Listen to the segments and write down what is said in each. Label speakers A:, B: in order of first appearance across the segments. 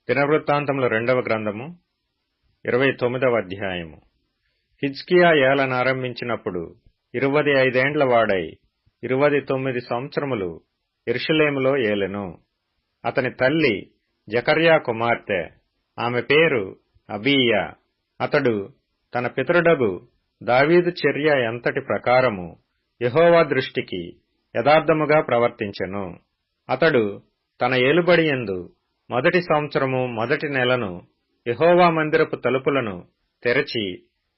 A: దినవృత్తాంతముల 2వ గ్రంథము 29వ అధ్యాయము. హిజ్కియా ఏలనారంభించినప్పుడు 25 ఏండ్ల వాడై 29 సంవత్సరములు యెరూషలేములో ఏలెను. అతని తల్లి జకర్యా కుమార్తె, ఆమె పేరు అబీయా. అతడు తన పితరుడగు దావీదు చర్య ఎంతటి ప్రకారము యెహోవా దృష్టికి యథార్థముగా ప్రవర్తించెను. అతడు తన ఏలుబడియందు మొదటి సంవత్సరము మొదటి నెలను యెహోవా మందిరపు తలుపులను తెరచి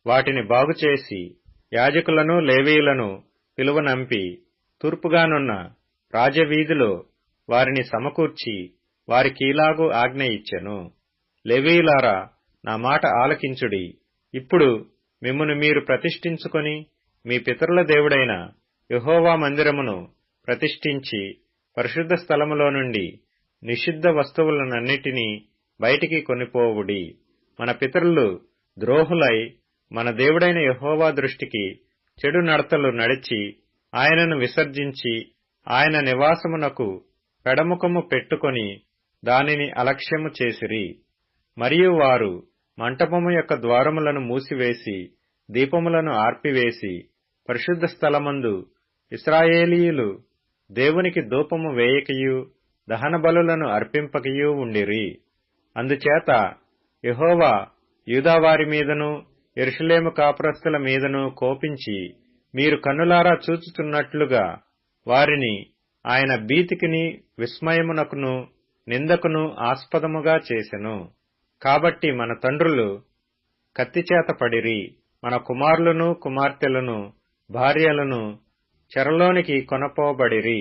A: వాటిని బాగుచేసి యాజకులను లేవీయులను పిలువనంపి తూర్పుగానున్న రాజవీధిలో వారిని సమకూర్చి వారికీలాగు ఆజ్ఞ ఇచ్చెను. లేవీయులారా, నా మాట ఆలకించుడి. ఇప్పుడు మిమ్మును మీరు ప్రతిష్ఠించుకొని మీ పితరుల దేవుడైన యెహోవా మందిరమును ప్రతిష్ఠించి పరిశుద్ధ స్థలములో నుండి నిషిద్ధ వస్తువులనన్నిటినీ బయటికి కొనిపోవుడి. మన పితరులు ద్రోహులై మన దేవుడైన యెహోవా దృష్టికి చెడు నడతలు నడిచి ఆయనను విసర్జించి ఆయన నివాసమునకు పెడముఖము పెట్టుకొని దానిని అలక్ష్యము చేసిరి. మరియు వారు మంటపము యొక్క ద్వారములను మూసివేసి దీపములను ఆర్పివేసి పరిశుద్ధ స్థలమందు ఇశ్రాయేలీయులు దేవునికి ధూపము వేయకయు దహన బలులను అర్పింపకయూ ఉండిరి. అందుచేత యెహోవా యూదావారి మీదను యెరూషలేము కాపురస్తుల మీదను కోపించి మీరు కన్నులారా చూచుచున్నట్లుగా వారిని ఆయన భీతికిని విస్మయమునకును నిందకును ఆస్పదముగా చేసెను. కాబట్టి మన తండ్రులు కత్తిచేత పడిరి, మన కుమారులను కుమార్తెలను భార్యలను చెరలోనికి కొనపోబడిరి.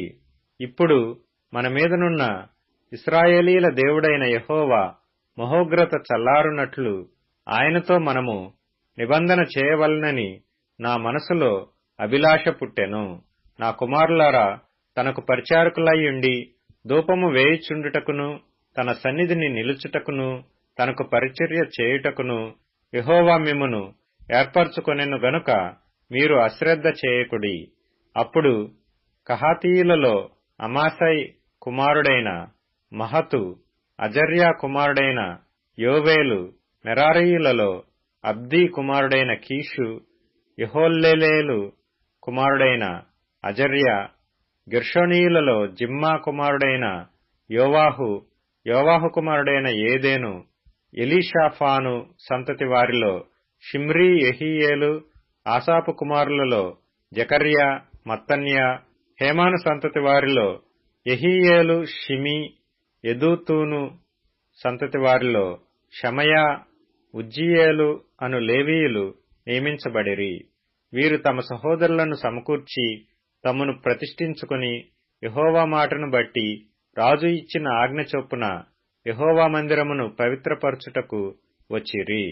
A: ఇప్పుడు మన మీదనున్న ఇశ్రాయేలీల దేవుడైన యెహోవా మహోగ్రత చల్లారునట్లు ఆయనతో మనము నిబంధన చేయవలనని నా మనసులో అభిలాష పుట్టెను. నా కుమారులారా, తనకు పరిచారకులయ్యుండి ధూపము వేయుచుండుటకును తన సన్నిధిని నిలుచుటకును తనకు పరిచర్య చేయుటకును యెహోవా మిమ్మును ఏర్పరచుకొనెను గనుక మీరు అశ్రద్ధ చేయకుడి. అప్పుడు కహాతీయులలో అమాసై కుమారుడైన మహతు, అజర్యా కుమారుడైన యోవేలు, మెరారీయులలో అబ్దీ కుమారుడైన కీషు, యెహోల్లేలు కుమారుడైన అజర్యా, గెర్షోనీయులలో జిమ్మా కుమారుడైన యోవాహు, యోవాహు కుమారుడైన ఏదేను, ఎలీషాఫాను సంతతి వారిలో షిమ్రీ, యెహీయేలు, ఆసాపు కుమారులలో జకర్యా, మత్తన్యా, హేమాను సంతతి వారిలో యెహీయేలు, షిమి, యెదూతూను సంతతి వారిలో షమయా, ఉజ్జీయేలు అను లేవీయులు నియమించబడిరి. వీరు తమ సహోదరులను సమకూర్చి తమను ప్రతిష్ఠించుకుని యెహోవా మాటను బట్టి రాజు ఇచ్చిన ఆజ్ఞ చొప్పున యెహోవా మందిరమును పవిత్రపరచుటకు వచ్చిరి.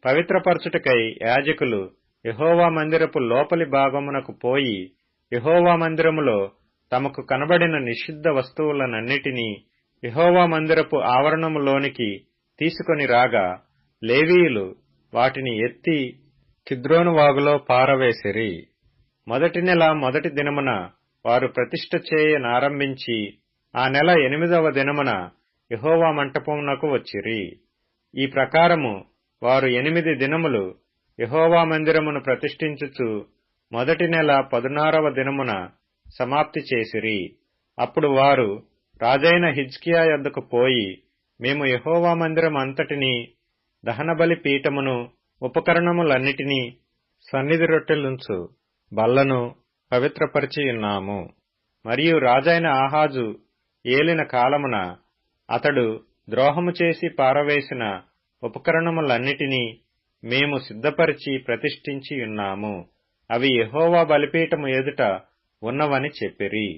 A: పవిత్రపరచుటకై యాజకులు యెహోవా మందిరపు లోపలి భాగమునకు పోయి యెహోవా మందిరములో తమకు కనబడిన నిషిద్ధ వస్తువులనన్నిటినీ యెహోవా మందిరపు ఆవరణములోనికి తీసుకొని రాగా లేవీయులు వాటిని ఎత్తి కిద్రోను వాగులో పారవేసిరి. మొదటి నెల మొదటి దినమున వారు ప్రతిష్ఠ చేయనారంభించి ఆ నెల 8వ దినమున యెహోవా మంటపమునకు వచ్చిరి. ఈ ప్రకారము వారు 8 దినములు యెహోవా మందిరమును ప్రతిష్ఠించుచు మొదటి నెల 16వ దినమున సమాప్తి చేసిరి. అప్పుడు వారు రాజైన హిజ్కియా యొద్దకు పోయి, మేము యెహోవా మందిరం అంతటినీ దహనబలి పీఠమును ఉపకరణములన్నిటినీ సన్నిధి రొట్టెలుంచు బల్లను పవిత్రపరిచియున్నాము. మరియు రాజైన ఆహాజు ఏలిన కాలమున అతడు ద్రోహము చేసి పారవేసిన ఉపకరణములన్నిటినీ మేము సిద్ధపరిచి ప్రతిష్ఠించియున్నాము. అవి యెహోవా బలిపీఠము ఎదుట ఉన్నవని చెప్పిరి.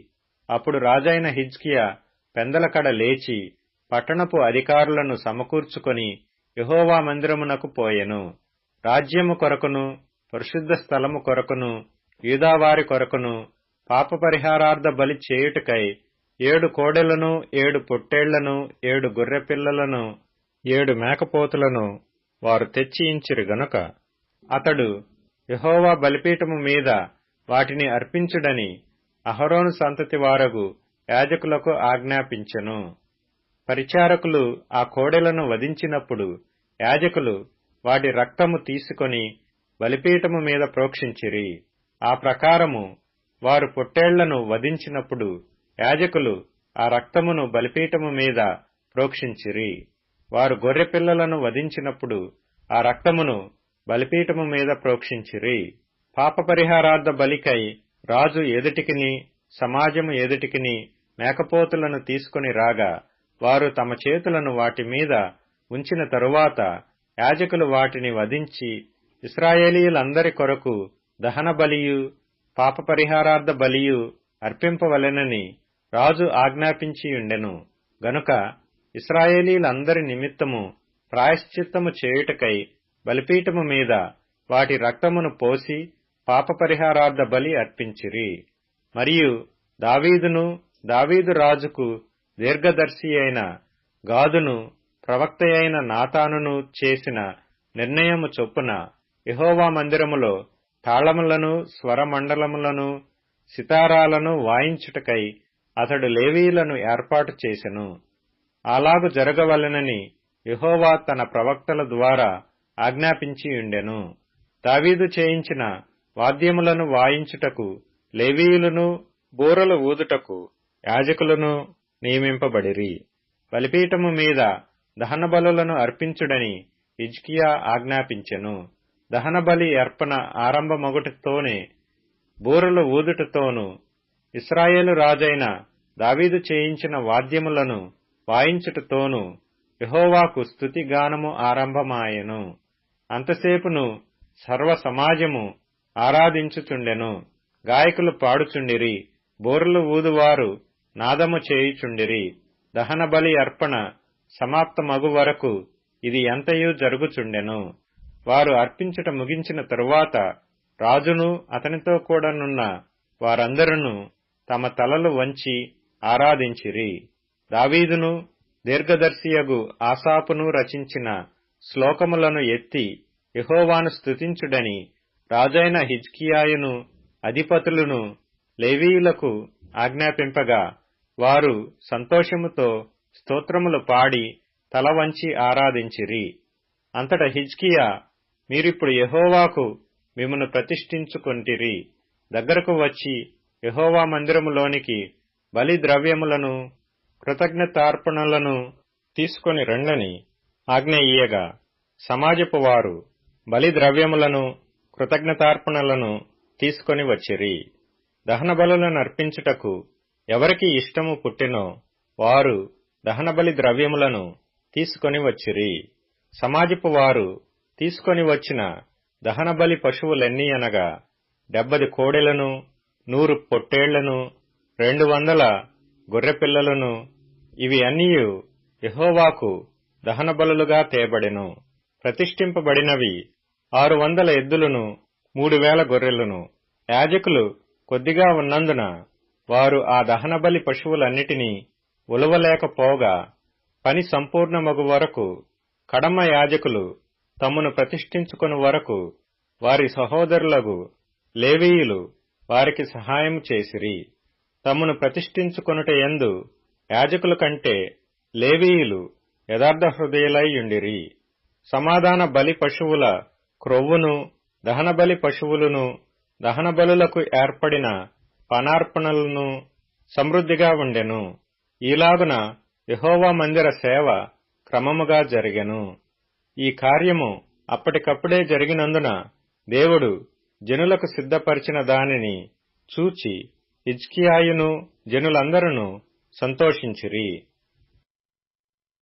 A: అప్పుడు రాజైన హిజ్కియా పెందలకడ లేచి పట్టణపు అధికారులను సమకూర్చుకొని యెహోవా మందిరమునకు పోయెను. రాజ్యము కొరకును పరిశుద్ధ స్థలము కొరకును యూదావారి కొరకును పాప పరిహారార్థ బలి చేయుటకై 7 కోడెలను 7 పొట్టేళ్లను 7 గొర్రెపిల్లలను 7 మేకపోతులను వారు తెచ్చియించిరి గనుక అతడు యెహోవా బలిపీఠము మీద వాటిని అర్పించుడని అహరోను సంతతి వారగు యాజకులకు ఆజ్ఞాపించెను. పరిచారకులు ఆ కోడెలను వధించినప్పుడు యాజకులు వాటి రక్తము తీసుకొని బలిపీఠము మీద ప్రోక్షించిరి. ఆ ప్రకారము వారు పొట్టేళ్లను వధించినప్పుడు యాజకులు ఆ రక్తమును బలిపీఠము మీద ప్రోక్షించిరి. వారు గొర్రెపిల్లలను వధించినప్పుడు ఆ రక్తమును బలిపీఠము మీద ప్రోక్షించిరి. పాపపరిహారార్థ బలికై రాజు ఎదుటికిని సమాజము ఎదుటికిని మేకపోతులను తీసుకుని రాగా వారు తమ చేతులను వాటి మీద ఉంచిన తరువాత యాజకులు వాటిని వధించి ఇశ్రాయేలీయులందరి కొరకు దహన బలియు పాపపరిహారార్థ బలియు అర్పింపవలెనని రాజు ఆజ్ఞాపించియుండెను. గనుక ఇశ్రాయేలీయులందరి నిమిత్తము ప్రాయశ్చిత్తము చేయుటకై బలిపీఠము మీద వాటి రక్తమును పోసి పాపపరిహారార్థ బలి అర్పించిరి. మరియు దావీదును దావీదు రాజుకు దీర్ఘదర్శి అయిన గాదును ప్రవక్తయైన నాతానును చేసిన నిర్ణయము చొప్పున యెహోవా మందిరములో తాళములను స్వరమండలములను సితారాలను వాయించుటకై అతడు లేవీయులను ఏర్పాటు చేసెను. అలాగు జరగవలెనని యెహోవా తన ప్రవక్తల ద్వారా ఆజ్ఞాపించియుండెను. దావీదు చేయించిన వాద్యములను వాయించుటకు లేవీయులను బూరలు ఊదుటకు యాజకులను నియమింపబడిరి. బలిపీఠము మీద దహనబలులను అర్పించుడని హిజ్కియా ఆజ్ఞాపించెను. దహనబలి అర్పణ ఆరంభమగుటతోనే బూరలు ఊదుటతోనూ ఇశ్రాయేలు రాజైన దావీదు చేయించిన వాద్యములను వాయించుటతోనూ యెహోవాకు స్తుతిగానము ఆరంభమాయెను. అంతసేపును సర్వ సమాజము ఆరాధించుచుండెను. గాయకులు పాడుచుండిరి, బూరలు ఊదువారు నాదము చేయుచుండిరి. దహనబలి అర్పణ సమాప్తమగు వరకు ఇది ఎంతయూ జరుగుచుండెను. వారు అర్పించుట ముగించిన తరువాత రాజును అతనితో కూడానున్న వారందరూ తమ తలలు వంచి ఆరాధించిరి. దావీదును దీర్ఘదర్శియగు ఆసాపును రచించిన శ్లోకములను ఎత్తి యెహోవాను స్తుతించుడని రాజైన హిజ్కియాయును అధిపతులను లేవీయులకు ఆజ్ఞాపింపగా వారు సంతోషముతో స్తోత్రములు పాడి తల వంచి ఆరాధించిరి. అంతట హిజ్కియా, మీరిప్పుడు యెహోవాకు మిమ్మును ప్రతిష్ఠించుకొంటిరి, దగ్గరకు వచ్చి యెహోవా మందిరములోనికి బలి ద్రవ్యములను కృతజ్ఞతార్పణలను తీసుకొని రండని ఆజ్ఞ ఇయ్యగా సమాజపు వారు బలి ద్రవ్యములను కృతజ్ఞతార్పణలను తీసుకొని వచ్చిరి. దహనబలులను అర్పించుటకు ఎవరికి ఇష్టము పుట్టెనో వారు దహనబలి ద్రవ్యములను తీసుకొని వచ్చిరి. సమాజపు వారు తీసుకొని వచ్చిన దహనబలి పశువులెన్ని అనగా 70 కోడెలను, 100 పొట్టేళ్లను, 200 గొర్రెపిల్లలను. ఇవి అన్నియు యెహోవాకు దహనబలులుగా తేబడెను. ప్రతిష్ఠింపబడినవి 600 ఎద్దులను, 3000 గొర్రెలను. యాజకులు కొద్దిగా ఉన్నందున వారు ఆ దహనబలి పశువులన్నిటినీ ఉలవలేకపోగా పని సంపూర్ణమగు వరకు కడమ యాజకులు తమ్మును ప్రతిష్ఠించుకొను వరకు వారి సహోదరులగు లేవీయులు వారికి సహాయం చేసిరి. తమ్మును ప్రతిష్ఠించుకొనుట యందు యాజకుల కంటే లేవీయులు యథార్థ హృదయులై యుండిరి. సమాధాన బలి పశువుల క్రొవ్వును, దహనబలి పశువులను, దహనబలులకు ఏర్పడిన పానార్పణలను సమృద్ధిగా ఉండెను. ఈలాగున యెహోవా మందిర సేవ క్రమముగా జరిగెను. ఈ కార్యము అప్పటికప్పుడే జరిగినందున దేవుడు జనులకు సిద్ధపరిచిన దానిని చూచి హిజ్కియాయును జనులందరూ సంతోషించిరి.